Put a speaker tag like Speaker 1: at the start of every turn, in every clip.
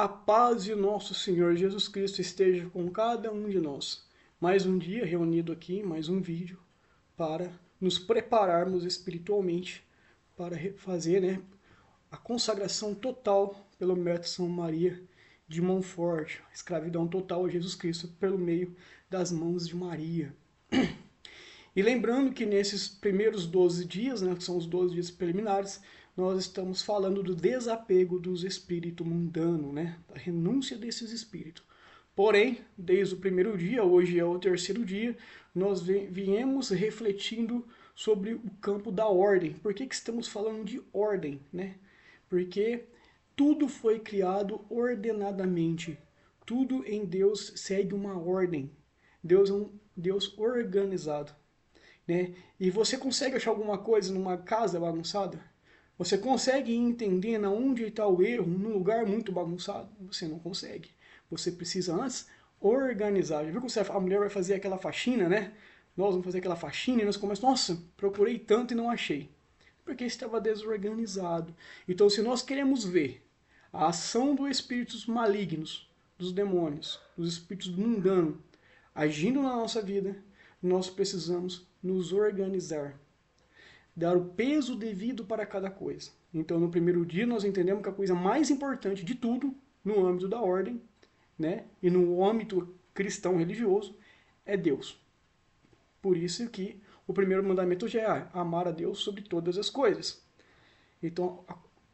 Speaker 1: A paz de nosso Senhor Jesus Cristo esteja com cada um de nós. Mais um dia reunido aqui, mais um vídeo para nos prepararmos espiritualmente para fazer, a consagração total pelo método São Maria de Montfort, a escravidão total a Jesus Cristo pelo meio das mãos de Maria. E lembrando que nesses primeiros 12 dias, que são os 12 dias preliminares, nós estamos falando do desapego dos espíritos mundanos, da renúncia desses espíritos. Porém, desde o primeiro dia, hoje é o terceiro dia, nós viemos refletindo sobre o campo da ordem. Por que estamos falando de ordem? Porque tudo foi criado ordenadamente. Tudo em Deus segue uma ordem. Deus é um Deus organizado. E você consegue achar alguma coisa numa casa bagunçada? Você consegue entender onde está o erro num lugar muito bagunçado? Você não consegue. Você precisa antes organizar. Já viu que a mulher vai fazer aquela faxina, Nós vamos fazer aquela faxina e nós começamos, nossa, procurei tanto e não achei. Porque estava desorganizado. Então, se nós queremos ver a ação dos espíritos malignos, dos demônios, dos espíritos mundanos, agindo na nossa vida, nós precisamos nos organizar. Dar o peso devido para cada coisa. Então, no primeiro dia, nós entendemos que a coisa mais importante de tudo, no âmbito da ordem, e no âmbito cristão religioso, é Deus. Por isso que o primeiro mandamento já é amar a Deus sobre todas as coisas. Então,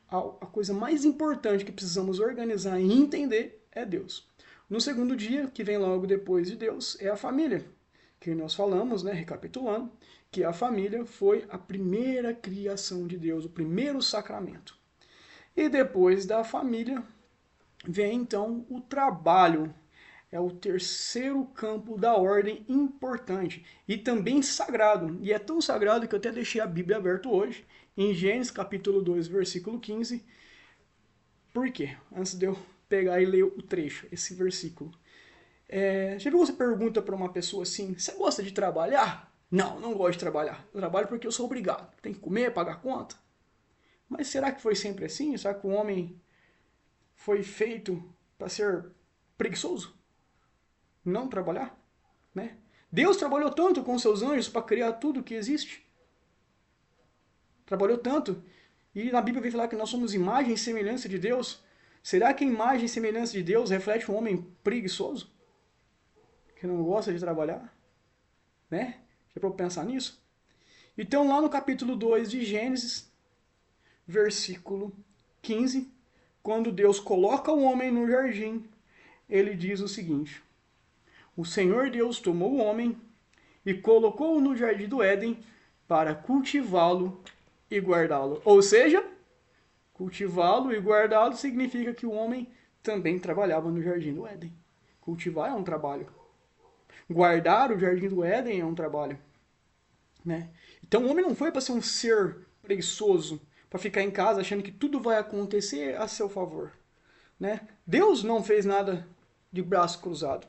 Speaker 1: a coisa mais importante que precisamos organizar e entender é Deus. No segundo dia, que vem logo depois de Deus, é a família. Que nós falamos, recapitulando, que a família foi a primeira criação de Deus, o primeiro sacramento. E depois da família vem então o trabalho. É o terceiro campo da ordem importante e também sagrado. E é tão sagrado que eu até deixei a Bíblia aberta hoje, em Gênesis capítulo 2, versículo 15. Por quê? Antes de eu pegar e ler o trecho, esse versículo. Já viu você pergunta para uma pessoa assim, você gosta de trabalhar? Não, não gosto de trabalhar. Eu trabalho porque eu sou obrigado. Tem que comer, pagar conta. Mas será que foi sempre assim? Será que o homem foi feito para ser preguiçoso? Não trabalhar? Deus trabalhou tanto com seus anjos para criar tudo que existe. Trabalhou tanto. E na Bíblia vem falar que nós somos imagem e semelhança de Deus. Será que a imagem e semelhança de Deus reflete um homem preguiçoso? Que não gosta de trabalhar? Já para pensar nisso? Então, lá no capítulo 2 de Gênesis, versículo 15, quando Deus coloca o homem no jardim, ele diz o seguinte: o Senhor Deus tomou o homem e colocou-o no jardim do Éden para cultivá-lo e guardá-lo. Ou seja, cultivá-lo e guardá-lo significa que o homem também trabalhava no jardim do Éden. Cultivar é um trabalho. Guardar o jardim do Éden é um trabalho. Então o homem não foi para ser um ser preguiçoso, para ficar em casa achando que tudo vai acontecer a seu favor. Deus não fez nada de braço cruzado.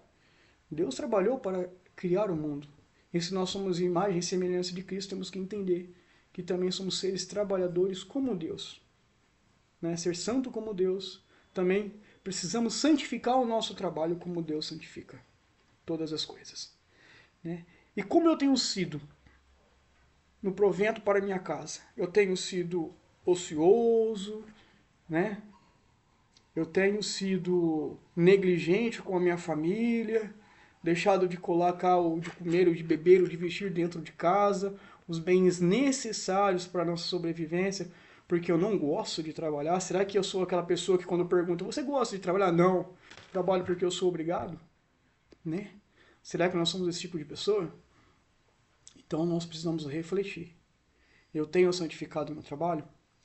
Speaker 1: Deus trabalhou para criar o mundo. E se nós somos imagem e semelhança de Cristo, temos que entender que também somos seres trabalhadores como Deus. Ser santo como Deus, também precisamos santificar o nosso trabalho como Deus santifica todas as coisas. E como eu tenho sido no provento para minha casa? Eu tenho sido ocioso, eu tenho sido negligente com a minha família, deixado de colocar o de comer, o de beber, o de vestir dentro de casa, os bens necessários para a nossa sobrevivência, porque eu não gosto de trabalhar. Será que eu sou aquela pessoa que quando pergunta, você gosta de trabalhar? Não, trabalho porque eu sou obrigado. Será que nós somos esse tipo de pessoa? Então nós precisamos refletir. Eu tenho santificado o meu trabalho?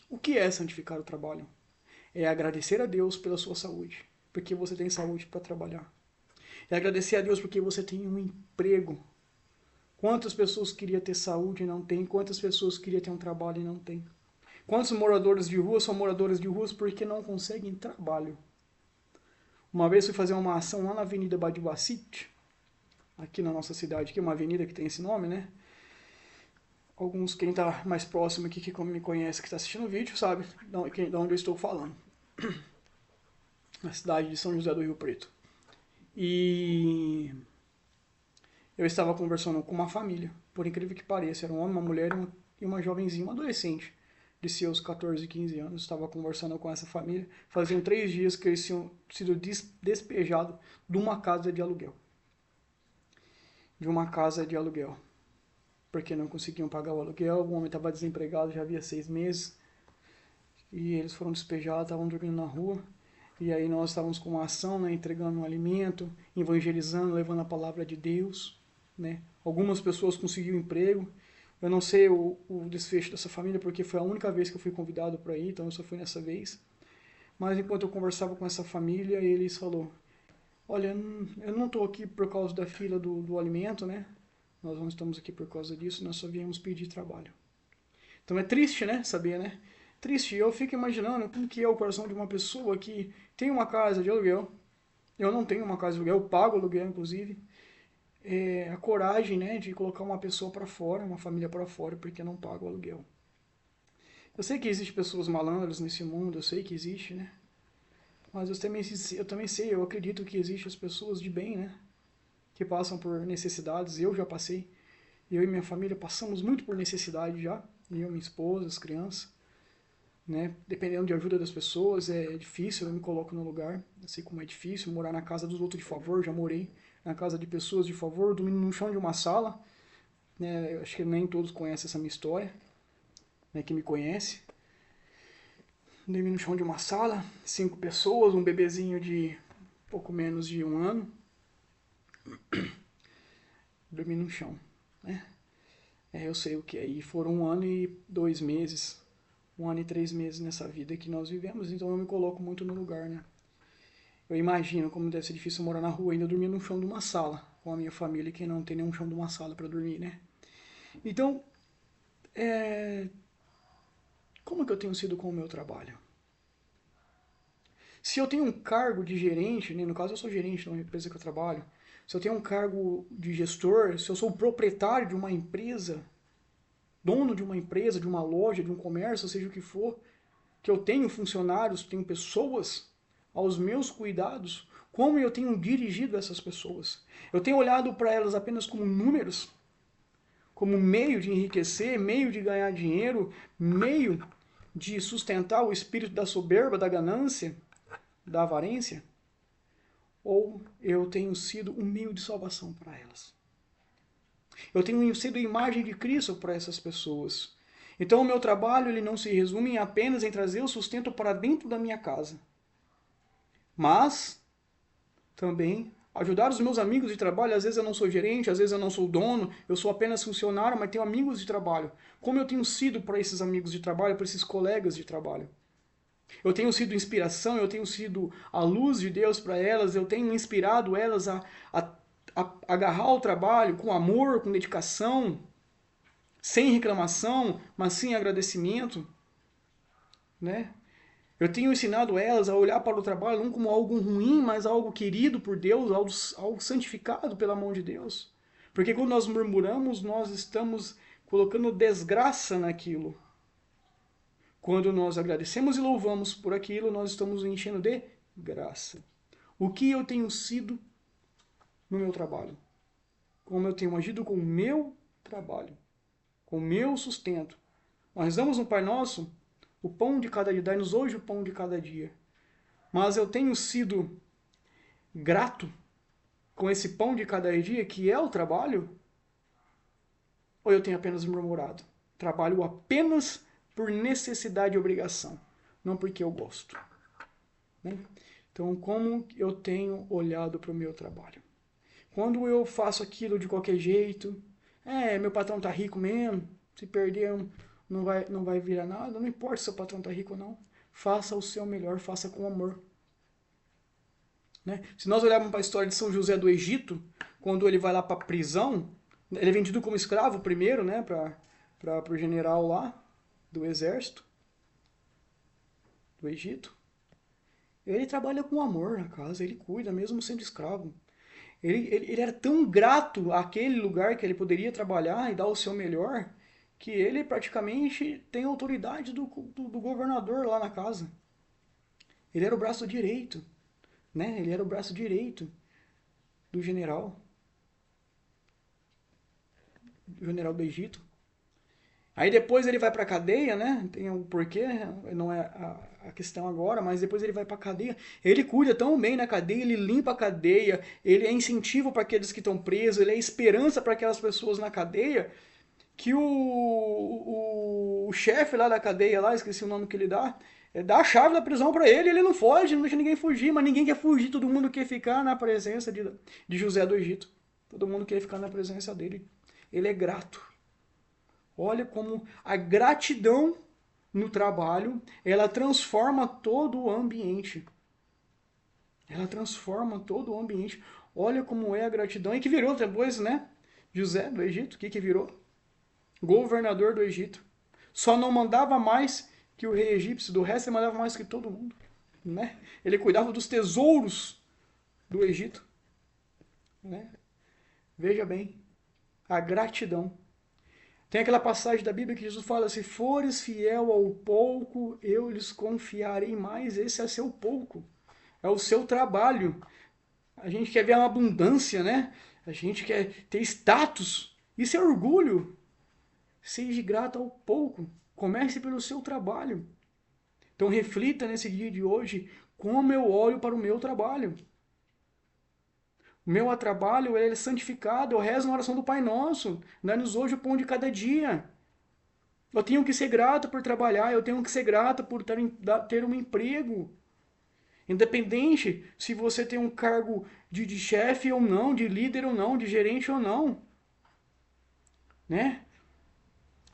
Speaker 1: O que é santificar o trabalho? É agradecer a Deus pela sua saúde, porque você tem saúde para trabalhar. É agradecer a Deus porque você tem um emprego. Quantas pessoas queriam ter saúde e não tem? Quantas pessoas queriam ter um trabalho e não tem? Quantos moradores de rua são moradores de ruas porque não conseguem trabalho? Uma vez fui fazer uma ação lá na Avenida Badibacite, aqui na nossa cidade, que é uma avenida que tem esse nome, Alguns, quem está mais próximo aqui, que me conhece, que está assistindo o vídeo, sabe de onde eu estou falando. na cidade de São José do Rio Preto. E eu estava conversando com uma família, por incrível que pareça, era um homem, uma mulher e uma jovenzinha, uma adolescente de seus 14, 15 anos. Estava conversando com essa família. Faziam 3 dias que eles tinham sido despejados de uma casa de aluguel. De uma casa de aluguel. Porque não conseguiam pagar o aluguel, o homem estava desempregado já havia 6 meses. E eles foram despejados, estavam dormindo na rua. E aí nós estávamos com uma ação, né, entregando um alimento, evangelizando, levando a palavra de Deus. Né? Algumas pessoas conseguiram emprego. Eu não sei o desfecho dessa família, porque foi a única vez que eu fui convidado para ir, então eu só fui nessa vez. Mas enquanto eu conversava com essa família, eles falaram: olha, eu não estou aqui por causa da fila do alimento, né? Nós não estamos aqui por causa disso, nós só viemos pedir trabalho. Então é triste, né? Saber, né? Triste. Eu fico imaginando como que é o coração de uma pessoa que tem uma casa de aluguel. Eu não tenho uma casa de aluguel, eu pago aluguel, inclusive. A coragem, né, de colocar uma pessoa para fora, uma família para fora, porque não paga o aluguel. Eu sei que existem pessoas malandras nesse mundo, eu sei que existe, né? Mas eu também sei, eu acredito que existem as pessoas de bem, né? Que passam por necessidades, eu já passei. Eu e minha família passamos muito por necessidade já. Eu, minha esposa, as crianças. Né? Dependendo de ajuda das pessoas, é difícil, eu me coloco no lugar. Eu sei como é difícil morar na casa dos outros de favor, já morei na casa de pessoas de favor, dormindo no chão de uma sala. Né? Eu acho que nem todos conhecem essa minha história, né? Que me conhece. Dormi no chão de uma sala, 5 pessoas, um bebezinho de pouco menos de 1 ano. Dormi no chão, né? Eu sei o que é. E foram 1 ano e 2 meses, 1 ano e 3 meses nessa vida que nós vivemos, então eu me coloco muito no lugar, né? Eu imagino como deve ser difícil morar na rua, ainda dormir no chão de uma sala, com a minha família, que não tem nenhum chão de uma sala para dormir, né? Então, como que eu tenho sido com o meu trabalho? Se eu tenho um cargo de gerente, né, no caso eu sou gerente da empresa que eu trabalho, se eu tenho um cargo de gestor, se eu sou o proprietário de uma empresa, dono de uma empresa, de uma loja, de um comércio, seja o que for, que eu tenho funcionários, tenho pessoas aos meus cuidados, como eu tenho dirigido essas pessoas? Eu tenho olhado para elas apenas como números, como meio de enriquecer, meio de ganhar dinheiro, meio de sustentar o espírito da soberba, da ganância, da avarência? Ou eu tenho sido um meio de salvação para elas? Eu tenho sido imagem de Cristo para essas pessoas. Então o meu trabalho ele não se resume apenas em trazer o sustento para dentro da minha casa, mas também ajudar os meus amigos de trabalho. Às vezes eu não sou gerente, às vezes eu não sou dono, eu sou apenas funcionário, mas tenho amigos de trabalho. Como eu tenho sido para esses amigos de trabalho, para esses colegas de trabalho? Eu tenho sido inspiração, eu tenho sido a luz de Deus para elas, eu tenho inspirado elas a agarrar o trabalho com amor, com dedicação, sem reclamação, mas sim agradecimento, né? Eu tenho ensinado elas a olhar para o trabalho não como algo ruim, mas algo querido por Deus, algo santificado pela mão de Deus. Porque quando nós murmuramos, nós estamos colocando desgraça naquilo. Quando nós agradecemos e louvamos por aquilo, nós estamos enchendo de graça. O que eu tenho sido no meu trabalho? Como eu tenho agido com o meu trabalho, com o meu sustento? Nós rezamos no Pai Nosso, o pão de cada dia, dai-nos hoje o pão de cada dia. Mas eu tenho sido grato com esse pão de cada dia, que é o trabalho? Ou eu tenho apenas murmurado? Trabalho apenas por necessidade e obrigação, não porque eu gosto. Né? Então, como eu tenho olhado para o meu trabalho? Quando eu faço aquilo de qualquer jeito, meu patrão tá rico mesmo, se perder não vai virar nada, não importa se o patrão tá rico ou não. Faça o seu melhor, faça com amor. Né? Se nós olharmos para a história de São José do Egito, quando ele vai lá para a prisão, ele é vendido como escravo primeiro, né, para o general lá do exército do Egito. Ele trabalha com amor na casa, ele cuida, mesmo sendo escravo. Ele era tão grato àquele lugar que ele poderia trabalhar e dar o seu melhor, que ele praticamente tem autoridade do governador lá na casa. Ele era o braço direito. né? Ele era o braço direito do general do Egito. Aí depois ele vai para a cadeia, né? Tem um porquê, não é a questão agora, mas depois ele vai para a cadeia. Ele cuida tão bem na cadeia, ele limpa a cadeia, ele é incentivo para aqueles que estão presos, ele é esperança para aquelas pessoas na cadeia, que o chefe lá da cadeia, lá, esqueci o nome que ele dá a chave da prisão para ele, ele não foge, não deixa ninguém fugir, mas ninguém quer fugir, todo mundo quer ficar na presença de José do Egito. Todo mundo quer ficar na presença dele. Ele é grato. Olha como a gratidão no trabalho, ela transforma todo o ambiente. Ela transforma todo o ambiente. Olha como é a gratidão. E que virou depois, né? José do Egito, o que virou? Governador do Egito. Só não mandava mais que o rei egípcio, do resto ele mandava mais que todo mundo. Né? Ele cuidava dos tesouros do Egito. Né? Veja bem, a gratidão. Tem aquela passagem da Bíblia que Jesus fala: se fores fiel ao pouco, eu lhes confiarei mais. Esse é seu pouco, é o seu trabalho. A gente quer ver uma abundância, né? A gente quer ter status. Isso é orgulho. Seja grato ao pouco. Comece pelo seu trabalho. Então reflita nesse dia de hoje como eu olho para o meu trabalho. O meu trabalho ele é santificado, eu rezo na oração do Pai Nosso. Dá-nos hoje o pão de cada dia. Eu tenho que ser grato por trabalhar, eu tenho que ser grato por ter um emprego. Independente se você tem um cargo de chefe ou não, de líder ou não, de gerente ou não. Né?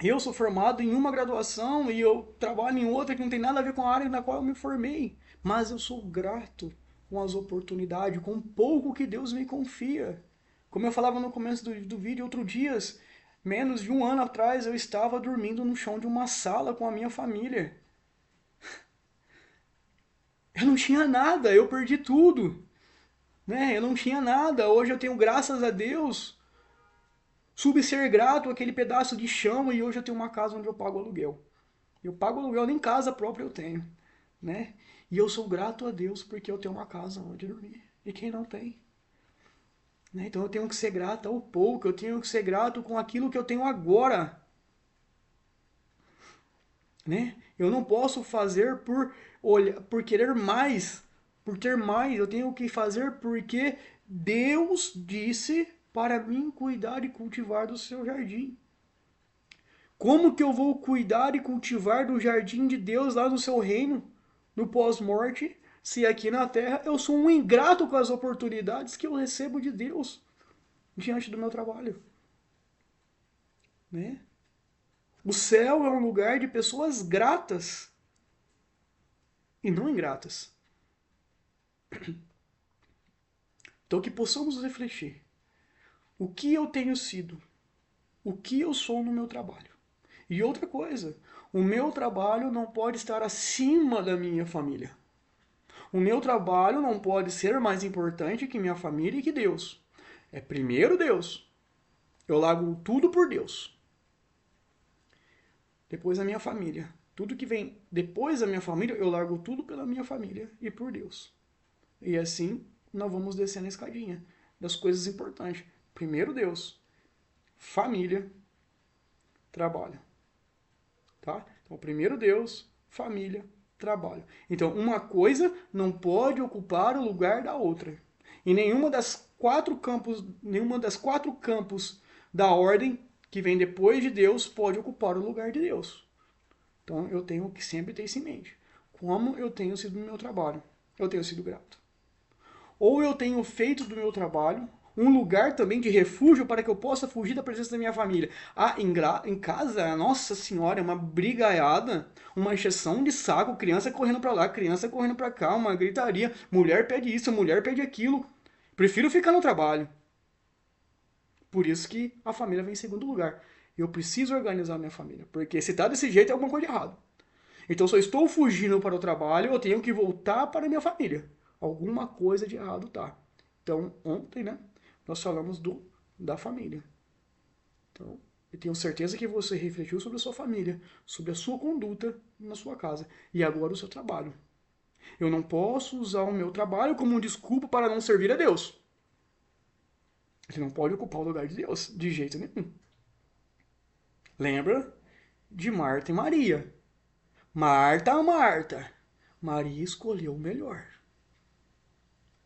Speaker 1: Eu sou formado em uma graduação e eu trabalho em outra que não tem nada a ver com a área na qual eu me formei. Mas eu sou grato com as oportunidades, com o pouco que Deus me confia. Como eu falava no começo do vídeo, outro dias, menos de um ano atrás, eu estava dormindo no chão de uma sala com a minha família. Eu não tinha nada, eu perdi tudo. Né? Eu não tinha nada. Hoje eu tenho, graças a Deus, soube ser grato àquele pedaço de chão e hoje eu tenho uma casa onde eu pago aluguel. Eu pago aluguel, nem casa própria eu tenho. Né? E eu sou grato a Deus porque eu tenho uma casa onde dormir. E quem não tem? Né? Então eu tenho que ser grato ao pouco, eu tenho que ser grato com aquilo que eu tenho agora. Né? Eu não posso fazer por querer mais, por ter mais. Eu tenho que fazer porque Deus disse para mim cuidar e cultivar do seu jardim. Como que eu vou cuidar e cultivar do jardim de Deus lá no seu reino, no pós-morte, se aqui na terra eu sou um ingrato com as oportunidades que eu recebo de Deus diante do meu trabalho? Né? O céu é um lugar de pessoas gratas e não ingratas. Então que possamos refletir. O que eu tenho sido? O que eu sou no meu trabalho? E outra coisa, o meu trabalho não pode estar acima da minha família. O meu trabalho não pode ser mais importante que minha família e que Deus. É primeiro Deus. Eu largo tudo por Deus. Depois a minha família. Tudo que vem depois da minha família, eu largo tudo pela minha família e por Deus. E assim nós vamos descendo a escadinha das coisas importantes. Primeiro Deus, família, trabalho. Tá? Então, primeiro Deus, família, trabalho. Então, uma coisa não pode ocupar o lugar da outra. E nenhuma das quatro campos da ordem que vem depois de Deus pode ocupar o lugar de Deus. Então, eu tenho que sempre ter isso em mente. Como eu tenho sido no meu trabalho? Eu tenho sido grato. Ou eu tenho feito do meu trabalho um lugar também de refúgio para que eu possa fugir da presença da minha família. Ah, em casa, nossa senhora, é uma brigaiada, uma encheção de saco, criança correndo para lá, criança correndo para cá, uma gritaria, mulher pede isso, mulher pede aquilo. Prefiro ficar no trabalho. Por isso que a família vem em segundo lugar. Eu preciso organizar minha família, porque se tá desse jeito é alguma coisa de errado. Então, se eu estou fugindo para o trabalho, eu tenho que voltar para a minha família. Alguma coisa de errado tá. Então, ontem, né, nós falamos da família. Então, eu tenho certeza que você refletiu sobre a sua família, sobre a sua conduta na sua casa. E agora o seu trabalho. Eu não posso usar o meu trabalho como desculpa para não servir a Deus. Ele não pode ocupar o lugar de Deus, de jeito nenhum. Lembra de Marta e Maria. Marta, Marta. Maria escolheu o melhor.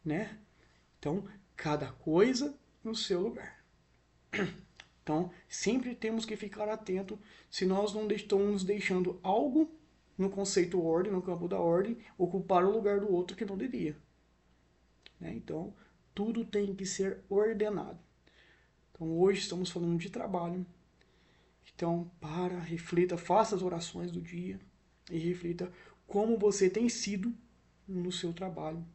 Speaker 1: Né? Então, cada coisa no seu lugar. Então, sempre temos que ficar atento se nós não estamos deixando algo no conceito ordem, no campo da ordem, ocupar o lugar do outro que não devia. Né? Então, tudo tem que ser ordenado. Então, hoje estamos falando de trabalho. Então, reflita, faça as orações do dia e reflita como você tem sido no seu trabalho,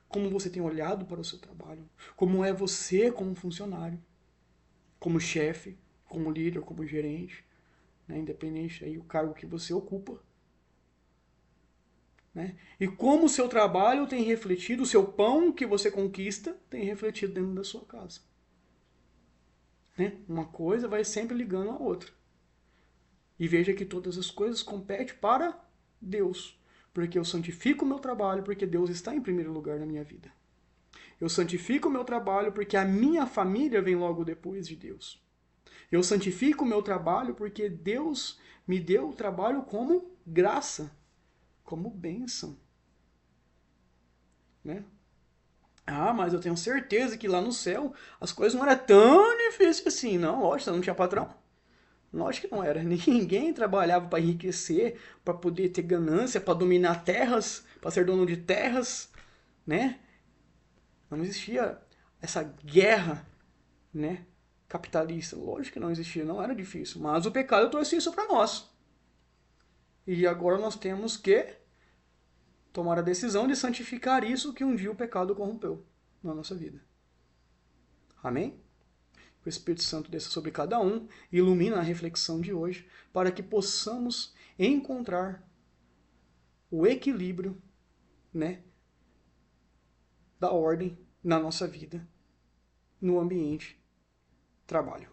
Speaker 1: como você tem olhado para o seu trabalho, como é você como funcionário, como chefe, como líder, como gerente, né? Independente aí do cargo que você ocupa. Né? E como o seu trabalho tem refletido, o seu pão que você conquista tem refletido dentro da sua casa. Né? Uma coisa vai sempre ligando a outra. E veja que todas as coisas competem para Deus. Porque eu santifico o meu trabalho porque Deus está em primeiro lugar na minha vida. Eu santifico o meu trabalho porque a minha família vem logo depois de Deus. Eu santifico o meu trabalho porque Deus me deu o trabalho como graça, como bênção. Né? Ah, mas eu tenho certeza que lá no céu as coisas não eram tão difíceis assim. Não, lógico, não tinha patrão. Lógico que não era. Ninguém trabalhava para enriquecer, para poder ter ganância, para dominar terras, para ser dono de terras, né? Não existia essa guerra, né, capitalista. Lógico que não existia, não era difícil. Mas o pecado trouxe isso para nós. E agora nós temos que tomar a decisão de santificar isso que um dia o pecado corrompeu na nossa vida. Amém? Que o Espírito Santo desça sobre cada um e ilumina a reflexão de hoje para que possamos encontrar o equilíbrio, né, da ordem na nossa vida, no ambiente trabalho.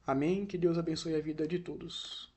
Speaker 1: Amém? Que Deus abençoe a vida de todos.